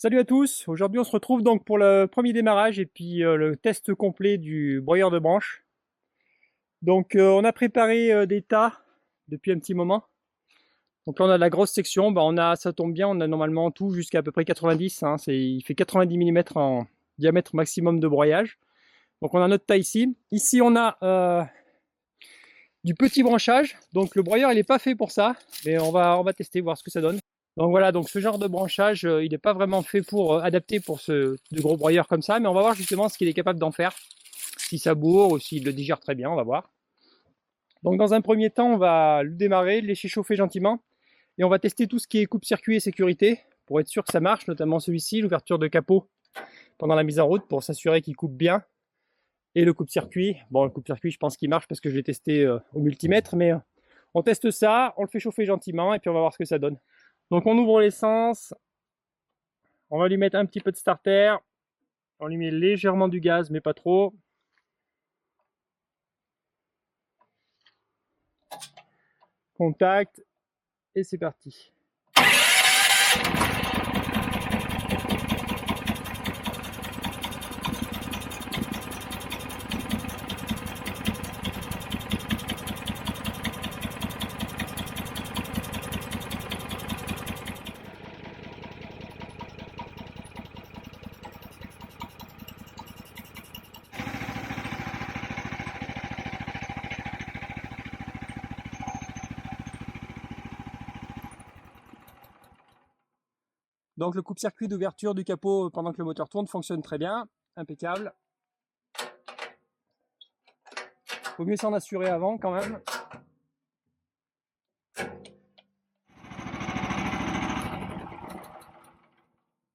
Salut à tous, aujourd'hui on se retrouve donc pour le premier démarrage et puis le test complet du broyeur de branches. Donc on a préparé des tas depuis un petit moment. Donc là on a la grosse section, ça tombe bien, on a normalement tout jusqu'à à peu près 90, hein, il fait 90 mm en diamètre maximum de broyage. Donc on a notre tas ici. Ici on a du petit branchage, donc le broyeur il n'est pas fait pour ça, mais on va tester, voir ce que ça donne. Donc voilà, donc ce genre de branchage, il n'est pas vraiment fait pour adapté pour de gros broyeurs comme ça, mais on va voir justement ce qu'il est capable d'en faire, si ça bourre ou s'il le digère très bien, on va voir. Donc dans un premier temps, on va le démarrer, le laisser chauffer gentiment, et on va tester tout ce qui est coupe-circuit et sécurité, pour être sûr que ça marche, notamment celui-ci, l'ouverture de capot pendant la mise en route, pour s'assurer qu'il coupe bien. Et le coupe-circuit, bon le coupe-circuit je pense qu'il marche parce que je l'ai testé au multimètre, mais on teste ça, on le fait chauffer gentiment, et puis on va voir ce que ça donne. Donc on ouvre l'essence, on va lui mettre un petit peu de starter, on lui met légèrement du gaz mais pas trop. Contact et c'est parti. Donc le coupe-circuit d'ouverture du capot pendant que le moteur tourne fonctionne très bien, impeccable. Faut mieux s'en assurer avant quand même.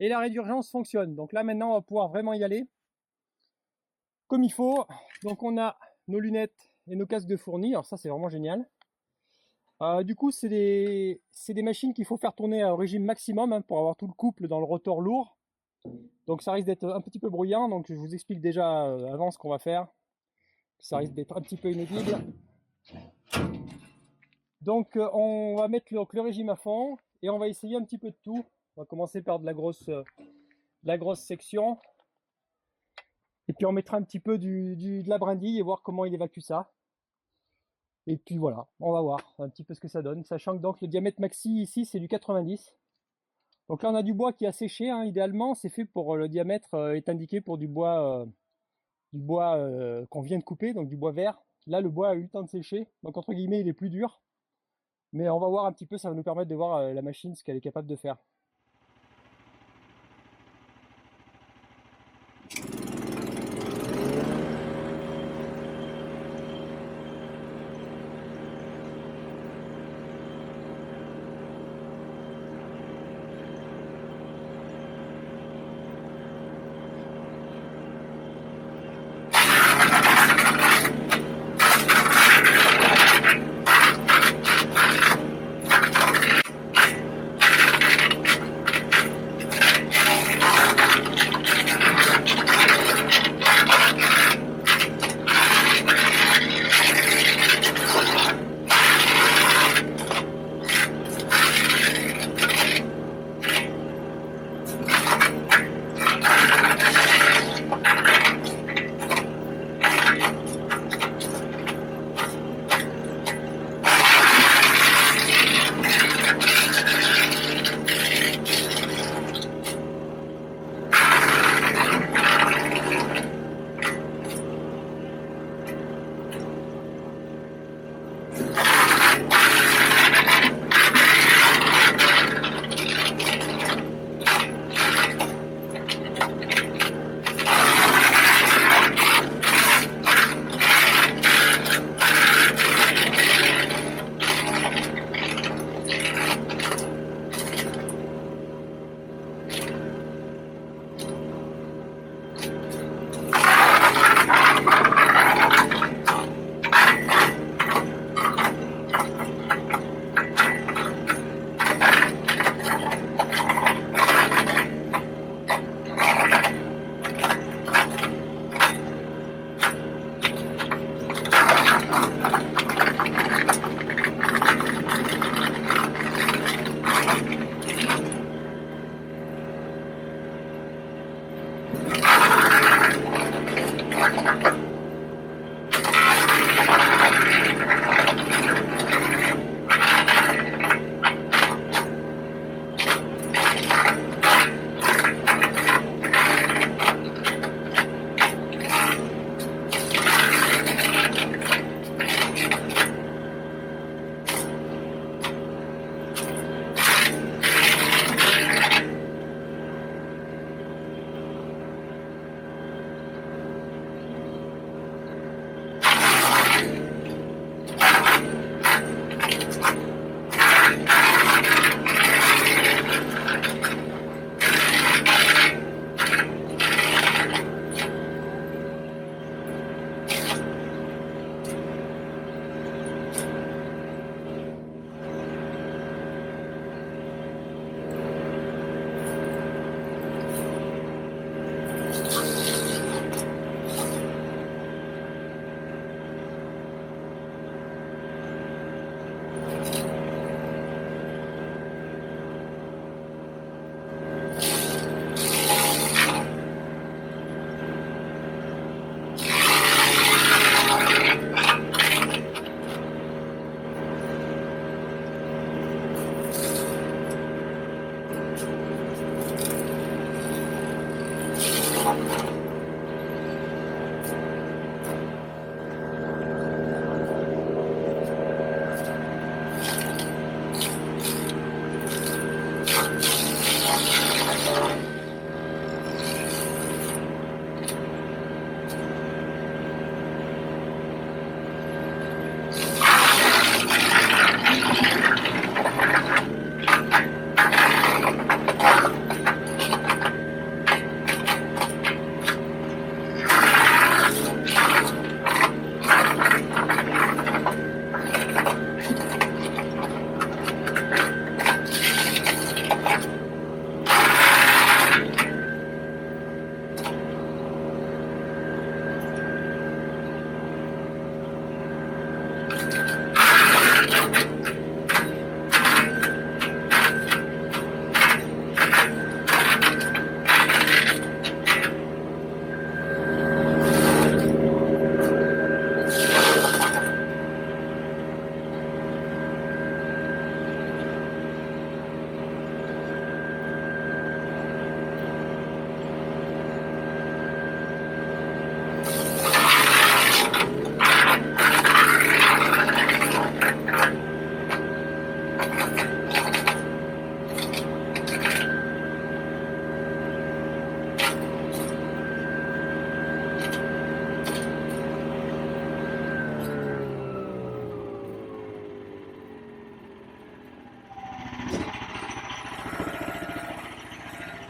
Et l'arrêt d'urgence fonctionne. Donc là maintenant on va pouvoir vraiment y aller comme il faut. Donc on a nos lunettes et nos casques de fourni. Alors ça c'est vraiment génial. Du coup c'est des machines qu'il faut faire tourner au régime maximum hein, pour avoir tout le couple dans le rotor lourd. Donc ça risque d'être un petit peu bruyant. Donc je vous explique déjà avant ce qu'on va faire. Ça risque d'être un petit peu inaudible. Donc on va mettre le régime à fond et on va essayer un petit peu de tout. On va commencer par de la grosse section. Et puis on mettra un petit peu de la brindille et voir comment il évacue ça. Et puis voilà, on va voir un petit peu ce que ça donne. Sachant que donc le diamètre maxi ici c'est du 90. Donc là on a du bois qui a séché. Hein. Idéalement c'est fait pour le diamètre est indiqué pour du bois qu'on vient de couper, donc du bois vert. Là le bois a eu le temps de sécher. Donc entre guillemets il est plus dur. Mais on va voir un petit peu, ça va nous permettre de voir la machine, ce qu'elle est capable de faire.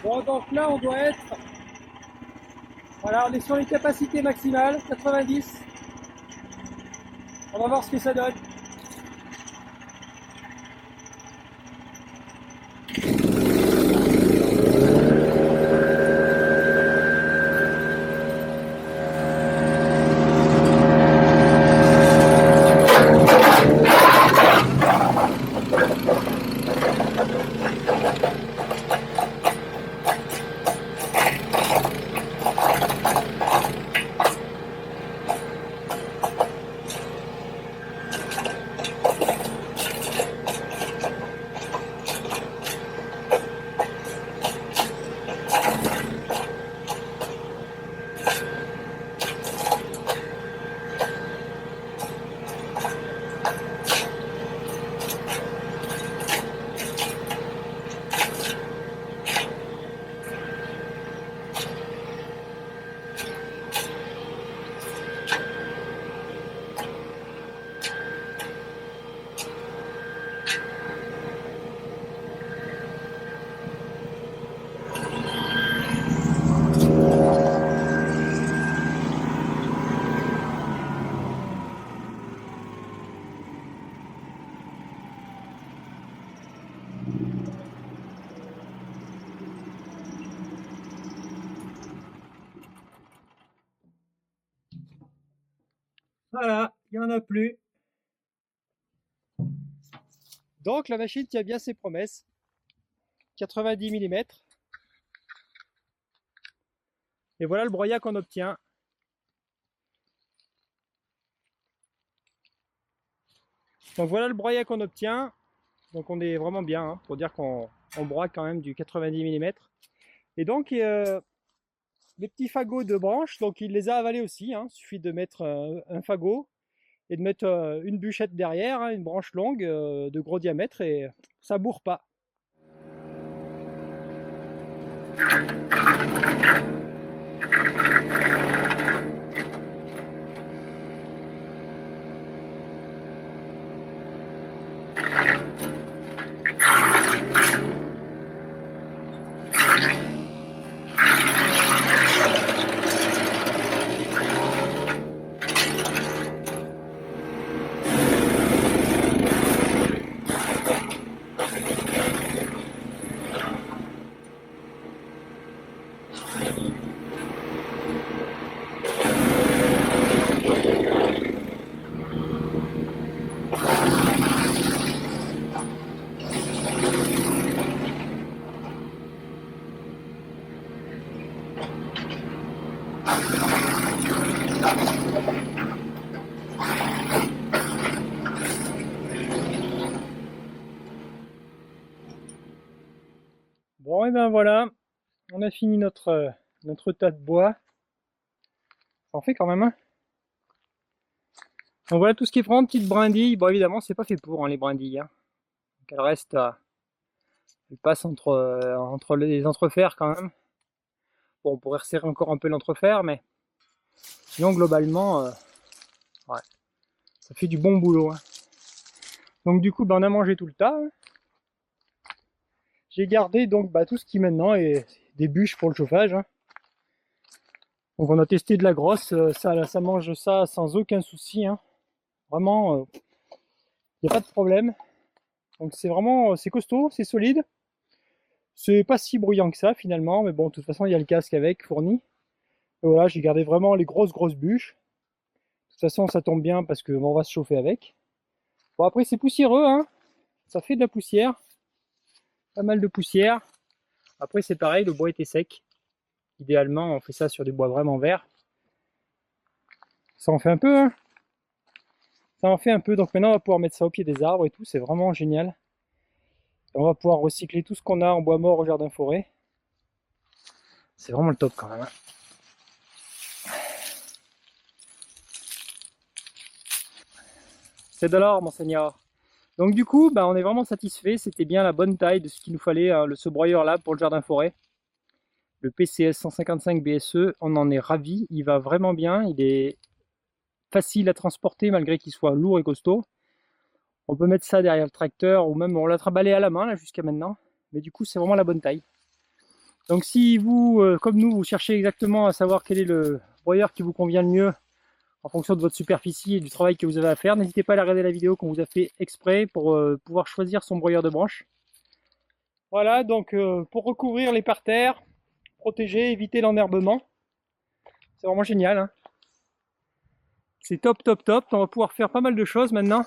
Bon, donc là, on doit être... Voilà, on est sur les capacités maximales, 90. On va voir ce que ça donne. Voilà, il n'y en a plus. Donc la machine tient bien ses promesses. 90 mm. Et voilà le broyat qu'on obtient. Donc voilà le broyat qu'on obtient. Donc on est vraiment bien, hein, pour dire qu'on broie quand même du 90 mm. Et donc les petits fagots de branches, donc il les a avalés aussi. Il suffit de mettre un fagot et de mettre une bûchette derrière, hein, une branche longue de gros diamètre, et ça bourre pas. Bon, et ben voilà, on a fini notre notre tas de bois. Ça en fait quand même, hein. Donc voilà tout ce qui est vraiment petites brindilles. Bon, évidemment, c'est pas fait pour, hein, les brindilles, hein. Donc elles restent, elles passent entre les entrefers quand même. Bon, on pourrait resserrer encore un peu l'entrefer, mais sinon, globalement, ouais, ça fait du bon boulot, hein. Donc du coup, on a mangé tout le tas, hein. J'ai gardé donc tout ce qui maintenant est des bûches pour le chauffage, hein. Donc on a testé de la grosse, ça mange ça sans aucun souci, hein. Vraiment, il n'y a pas de problème. Donc c'est vraiment, c'est costaud, c'est solide. C'est pas si bruyant que ça finalement, mais bon, de toute façon il y a le casque avec fourni. Et voilà, j'ai gardé vraiment les grosses bûches. De toute façon ça tombe bien parce que on va se chauffer avec. Bon après c'est poussiéreux, hein. Ça fait de la poussière. Pas mal de poussière. Après c'est pareil, le bois était sec. Idéalement on fait ça sur des bois vraiment verts. Ça en fait un peu, hein. Ça en fait un peu, donc maintenant on va pouvoir mettre ça au pied des arbres et tout, c'est vraiment génial. Et on va pouvoir recycler tout ce qu'on a en bois mort au jardin forêt. C'est vraiment le top quand même, hein. C'est de l'or, monseigneur. Donc du coup, on est vraiment satisfait. C'était bien la bonne taille de ce qu'il nous fallait, hein, ce broyeur là pour le jardin forêt. Le PCS 155 BSE, on en est ravi. Il va vraiment bien. Il est facile à transporter malgré qu'il soit lourd et costaud. On peut mettre ça derrière le tracteur ou même on l'a trimballé à la main là jusqu'à maintenant. Mais du coup, c'est vraiment la bonne taille. Donc si vous, comme nous, vous cherchez exactement à savoir quel est le broyeur qui vous convient le mieux en fonction de votre superficie et du travail que vous avez à faire, n'hésitez pas à regarder la vidéo qu'on vous a fait exprès pour pouvoir choisir son broyeur de branche. Voilà, donc pour recouvrir les parterres, protéger, éviter l'enherbement, c'est vraiment génial, hein. C'est top, top, top. On va pouvoir faire pas mal de choses maintenant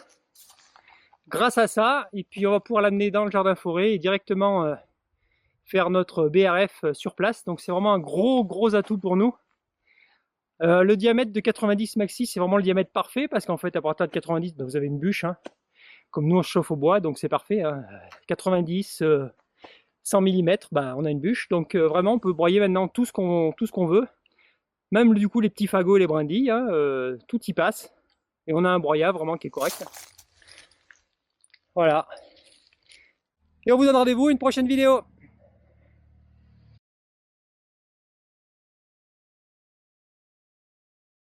grâce à ça, et puis on va pouvoir l'amener dans le jardin forêt et directement faire notre BRF sur place. Donc c'est vraiment un gros atout pour nous. Le diamètre de 90 maxi, c'est vraiment le diamètre parfait parce qu'en fait à partir de 90 vous avez une bûche, hein. Comme nous on se chauffe au bois, donc c'est parfait, hein. 90, 100 mm, on a une bûche, donc vraiment on peut broyer maintenant tout ce qu'on veut, même du coup les petits fagots, les brindilles, hein, tout y passe, et on a un broyat vraiment qui est correct. Voilà, et on vous donne rendez-vous à une prochaine vidéo.